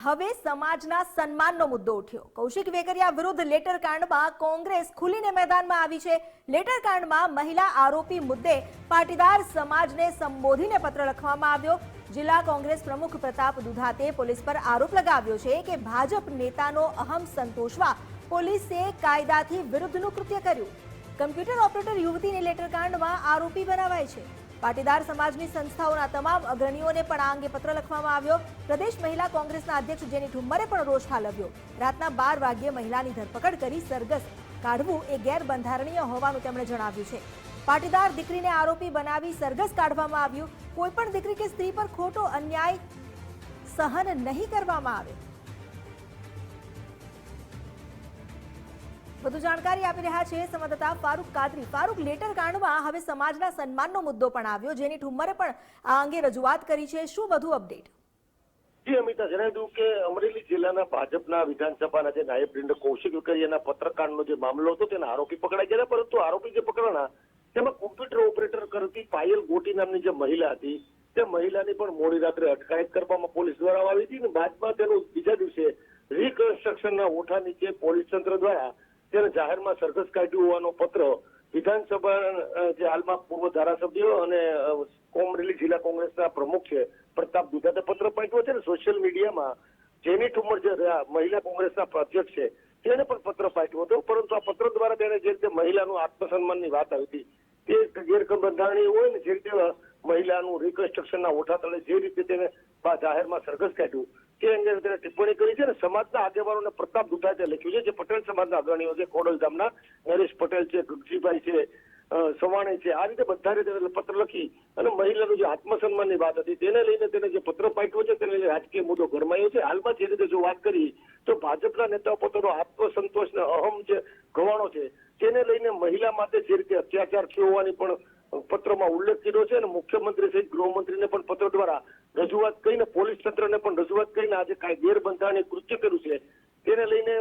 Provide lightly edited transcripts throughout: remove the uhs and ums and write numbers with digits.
હવે સમાજના સન્માનનો મુદ્દો ઉઠ્યો। કૌશિક વેકરિયા વિરુદ્ધ લેટર કાંડમાં કોંગ્રેસ ખુલીને મેદાનમાં આવી છે। લેટર કાંડમાં મહિલા આરોપી મુદ્દે પાટીદાર સમાજને સંબોધીને પત્ર લખવામાં આવ્યો। જિલ્લા કોંગ્રેસ પ્રમુખ પ્રતાપ દુધાતે પોલીસ પર આરોપ લગાવ્યો છે કે ભાજપ નેતાનો અહમ સંતોષવા પોલીસે કાયદાથી વિરુદ્ધનું કૃત્ય કર્યું। કમ્પ્યુટર ઓપરેટર યુવતીને લેટર કાંડમાં આરોપી બનાવાય છે। પાટીદાર સમાજની સંસ્થાઓના તમામ અગ્રણીઓને પણ આ અંગે પત્ર લખવામાં આવ્યો। પ્રદેશ મહિલા કોંગ્રેસના અધ્યક્ષ જેની ઠુમ્મરે પણ રોષ ઠાલવ્યો। રાતના 12 વાગ્યે મહિલાની ધરપકડ કરી સરઘસ કાઢવું એ ગેરબંધારણીય હોવાનું તેમણે જણાવ્યું છે। પાટીદાર દીકરીને આરોપી બનાવી સરઘસ કાઢવામાં આવ્યું। કોઈ પણ દીકરી કે સ્ત્રી પર ખોટો અન્યાય સહન નહીં કરવામાં આવે। વધુ જાણકારી આપી રહ્યા છે સંવાદદાતા ફારૂક કાદરી। ફારૂક, લેટર કાંડમાં હવે સમાજના સન્માનનો મુદ્દો પણ આવ્યો, જેની ઠુમ્મરે પણ આ અંગે રજૂઆત કરી છે। શું વધુ અપડેટ? જી અમિતા, જણાવી દઉં કે અમરેલી જિલ્લાના ભાજપના વિધાનસભાના જે નાયબ નિંદક કૌશિક વેકરિયાના પત્રકારનો જે મામલો હતો તેના આરોપી પકડાઈ ગયા, પરંતુ આરોપી જે પકડાણા તેમાં કોમ્પ્યુટર ઓપરેટર કરતી પાયલ ગોટી નામની જે મહિલા હતી તે મહિલાની પણ મોડી રાત્રે અટકાયત કરવામાં પોલીસ દ્વારા આવી હતી અને બાદમાં તેનું બીજા દિવસે રિકન્સ્ટ્રક્શનના ઓઠા નીચે પોલીસ તંત્ર દ્વારા તેને જાહેરમાં સરઘસ કાઢ્યું હોવાનો પત્ર વિધાનસભા જે હાલમાં પૂર્વ ધારાસભ્ય અને અમરેલી જિલ્લા કોંગ્રેસના પ્રમુખ છે પ્રતાપ દુધાતે પત્ર પાઠવ્યો છે અને સોશિયલ મીડિયામાં જેની ઠુમ્મર જે મહિલા કોંગ્રેસના અધ્યક્ષ છે તેને પણ પત્ર પાઠવ્યો હતો, પરંતુ આ પત્ર દ્વારા તેને જે રીતે મહિલાનું આત્મસન્માનની વાત આવી હતી તે ગેરબંધારણીય હોય ને, જે રીતે મહિલાનું રિકન્સ્ટ્રક્શનના ઓઠા તળે જે રીતે તેને જાહેરમાં સરઘસ કાઢ્યું તે અંગે તેને ટિપ્પણી કરી છે અને સમાજના આગેવાનોને પ્રતાપ દુધાતે લખ્યું છે, જે પટેલ સમાજના અગ્રણીઓ છે, ખોડલ ગામના નરેશ પટેલ છે, ગગજીભાઈ છે, સવાણી છે, આ રીતે બધાને તેને પત્ર લખી અને મહિલાનું જે આત્મસન્માનની વાત હતી તેને લઈને તેને જે પત્ર પાઠવ્યો છે તેને લઈને રાજકીય મુદ્દો ગરમાયો છે। હાલમાં જે રીતે જો વાત કરી તો ભાજપના નેતાઓ પોતાનો આત્મસંતોષ ને અહમ જે ગવાણો છે તેને લઈને મહિલા માટે જે રીતે અત્યાચાર થયો હોવાની પણ પત્રમાં ઉલ્લેખ કર્યો છે અને મુખ્યમંત્રી સહિત ગૃહમંત્રીને પણ પત્ર દ્વારા રજૂઆત કરીને પોલીસ તંત્રને પણ રજૂઆત કરીને આજે કાંઈ ગેરબંધારણીય કૃત્ય કર્યું છે તેને લઈને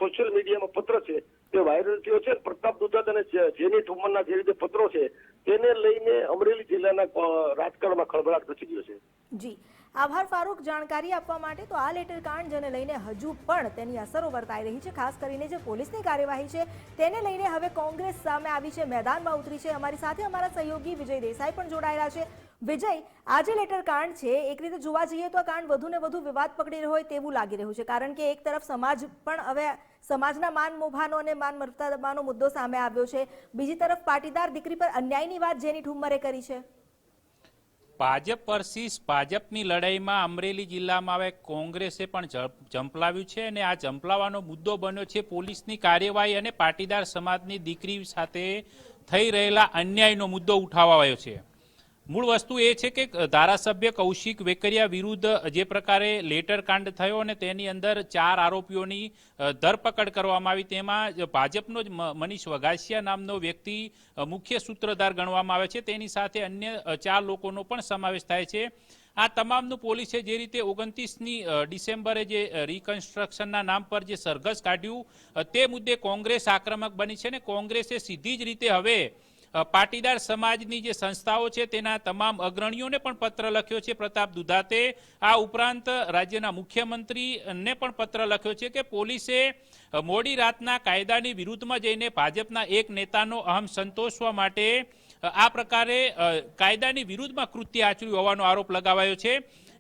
સોશિયલ મીડિયામાં પત્ર છે તે વાયરલ થયો છે। પ્રતાપ દુધાત અને જેની ઠુમ્મરના જે રીતે પત્રો છે તેને લઈને અમરેલી જિલ્લાના રાજકારણમાં ખળભળાટ મચી ગયો છે। જી આભાર ફારૂક જાણકારી આપવા માટે। તો આ લેટર કાંડ જેને લઈને હજુ પણ તેની અસરો વર્તાઈ રહી છે, ખાસ કરીને જે પોલીસની કાર્યવાહી છે તેને લઈને હવે કોંગ્રેસ સામે આવી છે, મેદાનમાં ઉતરી છે। અમારી સાથે અમારા સહયોગી વિજય દેસાઈ પણ જોડાયેલા છે। વિજય, આ જે લેટર કાંડ છે એક રીતે જોવા જઈએ તો આ કાંડ વધુ ને વધુ વિવાદ પકડી રહ્યો હોય તેવું લાગી રહ્યું છે, કારણ કે એક તરફ સમાજ પણ હવે સમાજના માન મોભાનો અને માન મર્યાદાનો મુદ્દો સામે આવ્યો છે, બીજી તરફ પાટીદાર દીકરી પર અન્યાયની વાત જેની ઠુમ્મરે કરી છે। ભાજપ વર્સિસ ભાજપની લડાઈમાં અમરેલી જિલ્લામાં હવે કોંગ્રેસે પણ ઝંપલાવ્યું છે અને આ ઝંપલાવાનો મુદ્દો બન્યો છે પોલીસની કાર્યવાહી અને પાટીદાર સમાજની દીકરી સાથે થઈ રહેલા અન્યાયનો મુદ્દો ઉઠાવાયો છે। મૂળ વસ્તુ એ છે કે ધારાસભ્ય કૌશિક વેકરિયા વિરુદ્ધ જે પ્રકારે લેટર કાંડ થયો અને તેની અંદર 4 આરોપીઓની ધરપકડ કરવામાં આવી, તેમાં ભાજપનો જ મનીષ વઘાસિયા નામનો વ્યક્તિ મુખ્ય સૂત્રધાર ગણવામાં આવે છે, તેની સાથે અન્ય 4 લોકોનો પણ સમાવેશ થાય છે। આ તમામનું પોલીસે જે રીતે 29મી ડિસેમ્બરે જે રિકન્સ્ટ્રક્શનના નામ પર જે સરઘસ કાઢ્યું તે મુદ્દે કોંગ્રેસ આક્રમક બની છે અને કોંગ્રેસે સીધી જ રીતે હવે પાટીદાર સમાજની જે સંસ્થાઓ છે તેના તમામ અગ્રણીઓને પણ પત્ર લખ્યો છે પ્રતાપ દુધાતે। આ ઉપરાંત રાજ્યના મુખ્યમંત્રીને પણ પત્ર લખ્યો છે કે પોલીસે મોડી રાતના કાયદાની વિરુદ્ધમાં જઈને ભાજપના એક નેતાનો અહમ સંતોષવા માટે આ પ્રકારે કાયદાની વિરુદ્ધમાં કૃત્ય આચર્યું હોવાનો આરોપ લગાવાયો છે।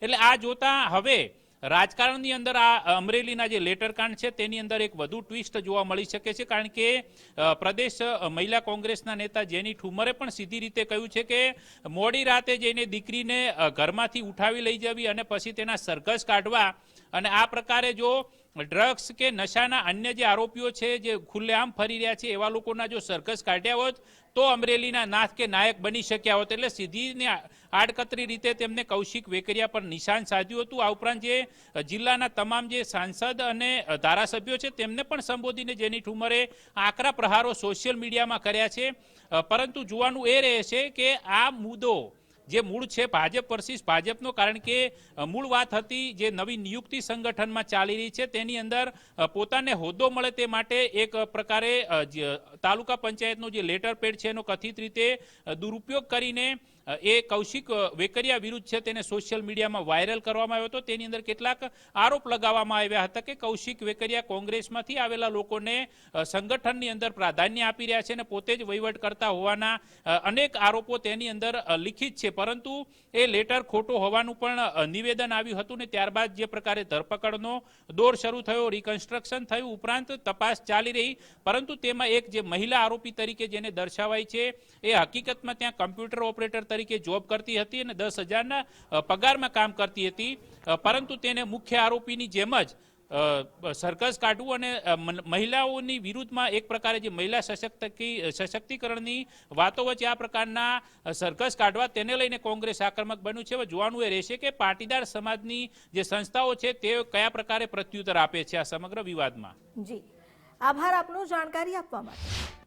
એટલે આ જોતા હવે રાજકારણની અંદર આ અમરેલીના જે લેટર કાંડ છે તેની અંદર એક વધુ ટ્વિસ્ટ જોવા મળી શકે છે, કારણ કે પ્રદેશ મહિલા કોંગ્રેસના નેતા જેની ઠુમ્મરે પણ સીધી રીતે કહ્યું છે કે મોડી રાતે જઈને દીકરીને ઘરમાંથી ઉઠાવી લઈ જવી અને પછી તેના સરઘસ કાઢવા અને આ પ્રકારે જો ડ્રગ્સ કે નશાના અન્ય જે આરોપીઓ છે જે ખુલ્લેઆમ ફરી રહ્યા છે એવા લોકોના જો સરઘસ કાઢ્યા હોત તો અમરેલીના નાથ કે નાયક બની શક્યા હોત। એટલે સીધી આડકતરી રીતે તેમને કૌશિક વેકરિયા પર નિશાન સાધ્યું હતું। આ ઉપરાંત જે જિલ્લાના તમામ જે સાંસદ અને ધારાસભ્યો છે તેમને પણ સંબોધીને જેની ઠુમ્મરે આકરા પ્રહારો સોશિયલ મીડિયામાં કર્યા છે, પરંતુ જોવાનું એ રહે છે કે આ મુદ્દો જે મૂળ છે ભાજપ વર્સિસ ભાજપનો, કારણ કે મૂળ વાત હતી જે નવી નિયુક્તિ સંગઠનમાં ચાલી રહી છે તેની અંદર પોતાને હોદ્દો મળે તે માટે એક પ્રકારે તાલુકા પંચાયતનો જે લેટર પેડ છે એનો કથિત રીતે દુરુપયોગ કરીને એ કૌશિક વેકરિયા વિરુદ્ધ છે તેને સોશિયલ મીડિયામાં વાયરલ કરવામાં આવ્યો હતો. તેની અંદર કેટલાક આરોપ લગાવવામાં આવ્યા હતા કે કૌશિક વેકરિયા કોંગ્રેસમાંથી આવેલા લોકોને સંગઠનની અંદર પ્રાધાન્ય આપી રહ્યા છે અને પોતે જ વહીવટ કરતા હોવાના અનેક આરોપો તેની અંદર લિખિત છે, પરંતુ એ લેટર ખોટો હોવાનું પણ નિવેદન આવ્યું હતું. ને ત્યારબાદ જે પ્રકારે ધરપકડનો દોર શરૂ થયો, રિકન્સ્ટ્રક્શન થયું, ઉપરાંત તપાસ ચાલી રહી, પરંતુ તેમાં એક જે મહિલા આરોપી તરીકે જેને દર્શાવાઈ છે એ હકીકતમાં ત્યાં કમ્પ્યુટર ઓપરેટર તરીકે જોબ કરતી હતી અને 10,000ના પગારમાં કામ કરતી હતી, પરંતુ તેને મુખ્ય આરોપીની જેમ જ સર્કસ કાઢવું અને મહિલાઓની વિરુદ્ધમાં એક પ્રકારે જે મહિલા સશક્તિકરણની વાતો વચ્ચે આ પ્રકારના સર્કસ કાઢવા, તેને લઈને કોંગ્રેસ આક્રમક બન્યું છે. હવે જોવાનું એ રહેશે કે પાટીદાર સમાજની જે સંસ્થાઓ છે તે કયા પ્રકારે પ્રત્યુત્તર આપે છે આ સમગ્ર વિવાદમાં. જી, આભાર આપનો જાણકારી આપવા માટે.